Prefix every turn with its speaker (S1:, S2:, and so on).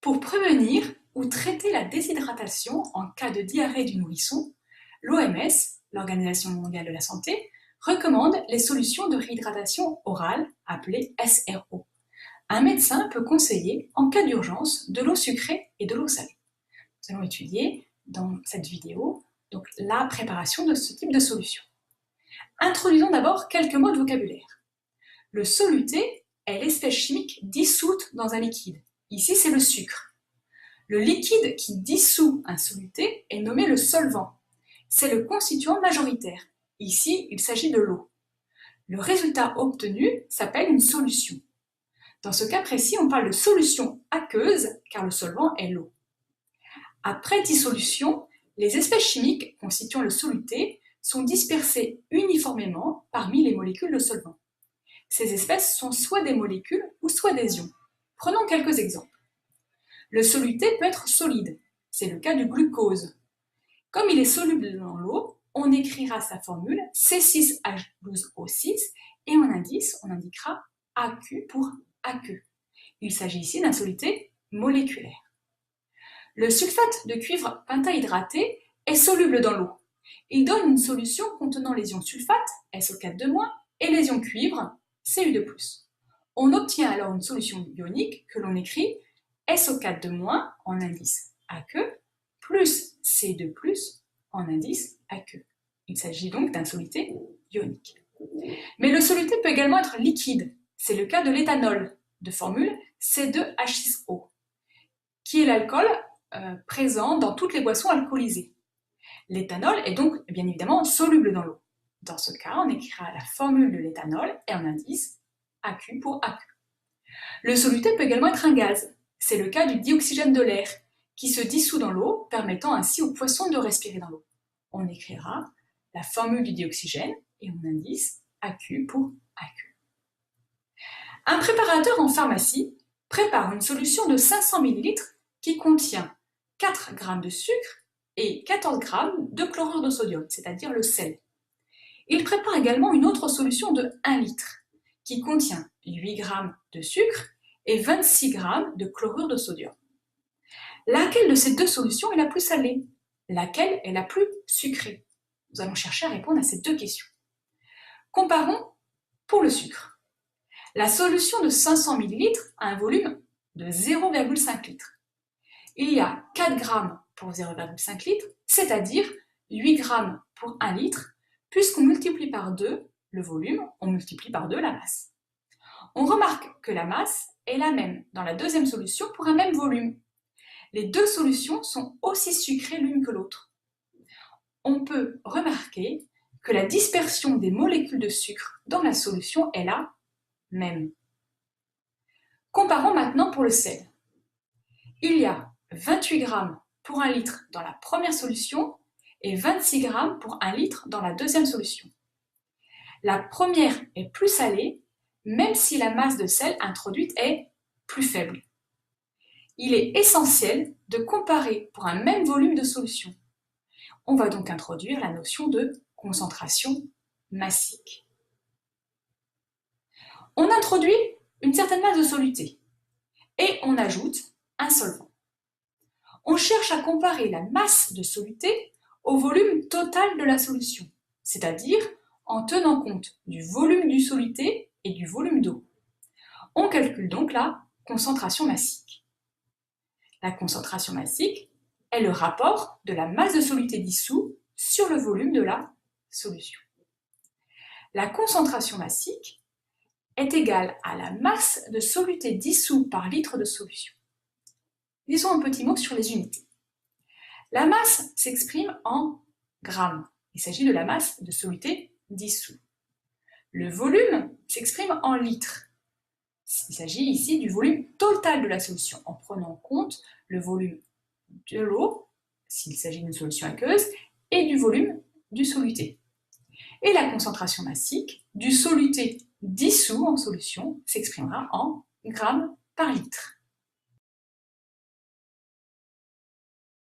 S1: Pour prévenir ou traiter la déshydratation en cas de diarrhée du nourrisson, l'OMS, l'Organisation mondiale de la santé, recommande les solutions de réhydratation orale, appelées SRO. Un médecin peut conseiller, en cas d'urgence, de l'eau sucrée et de l'eau salée. Nous allons étudier dans cette vidéo donc, la préparation de ce type de solution. Introduisons d'abord quelques mots de vocabulaire. Le soluté est l'espèce chimique dissoute dans un liquide. Ici, c'est le sucre. Le liquide qui dissout un soluté est nommé le solvant. C'est le constituant majoritaire. Ici, il s'agit de l'eau. Le résultat obtenu s'appelle une solution. Dans ce cas précis, on parle de solution aqueuse car le solvant est l'eau. Après dissolution, les espèces chimiques constituant le soluté sont dispersées uniformément parmi les molécules de solvant. Ces espèces sont soit des molécules ou soit des ions. Prenons quelques exemples. Le soluté peut être solide, c'est le cas du glucose. Comme il est soluble dans l'eau, on écrira sa formule C6H12O6 et en indice, on indiquera AQ pour aqueux. Il s'agit ici d'un soluté moléculaire. Le sulfate de cuivre pentahydraté est soluble dans l'eau. Il donne une solution contenant les ions sulfate, SO4 et les ions cuivre, Cu2+. On obtient alors une solution ionique que l'on écrit SO4 en indice aqueux plus C2+ en indice aqueux. Il s'agit donc d'un soluté ionique. Mais le soluté peut également être liquide. C'est le cas de l'éthanol, de formule C2H6O, qui est l'alcool présent dans toutes les boissons alcoolisées. L'éthanol est donc bien évidemment soluble dans l'eau. Dans ce cas, on écrira la formule de l'éthanol et en indice AQ pour aqueux. Le soluté peut également être un gaz. C'est le cas du dioxygène de l'air, qui se dissout dans l'eau, permettant ainsi aux poissons de respirer dans l'eau. On écrira la formule du dioxygène et on indice AQ pour aqueux. Un préparateur en pharmacie prépare une solution de 500 ml qui contient 4 g de sucre et 14 g de chlorure de sodium, c'est-à-dire le sel. Il prépare également une autre solution de 1 litre qui contient 8 g de sucre et 26 g de chlorure de sodium. Laquelle de ces deux solutions est la plus salée? Laquelle est la plus sucrée? Nous allons chercher à répondre à ces deux questions. Comparons pour le sucre. La solution de 500 ml a un volume de 0,5 litre. Il y a 4 g pour 0,5 litre, c'est-à-dire 8 g pour 1 litre, puisqu'on multiplie par 2 le volume, on multiplie par 2 la masse. On remarque que la masse est la même dans la deuxième solution pour un même volume. Les deux solutions sont aussi sucrées l'une que l'autre. On peut remarquer que la dispersion des molécules de sucre dans la solution est la même. Comparons maintenant pour le sel. Il y a 28 g pour 1 litre dans la première solution et 26 g pour 1 litre dans la deuxième solution. La première est plus salée, même si la masse de sel introduite est plus faible. Il est essentiel de comparer pour un même volume de solution. On va donc introduire la notion de concentration massique. On introduit une certaine masse de soluté et on ajoute un solvant. On cherche à comparer la masse de soluté au volume total de la solution, c'est-à-dire en tenant compte du volume du soluté et du volume d'eau. On calcule donc la concentration massique. La concentration massique est le rapport de la masse de soluté dissous sur le volume de la solution. La concentration massique est égale à la masse de soluté dissous par litre de solution. Disons un petit mot sur les unités. La masse s'exprime en grammes. Il s'agit de la masse de soluté dissous. Le volume s'exprime en litres. Il s'agit ici du volume total de la solution, en prenant en compte le volume de l'eau, s'il s'agit d'une solution aqueuse, et du volume du soluté. Et la concentration massique du soluté dissous en solution s'exprimera en grammes par litre.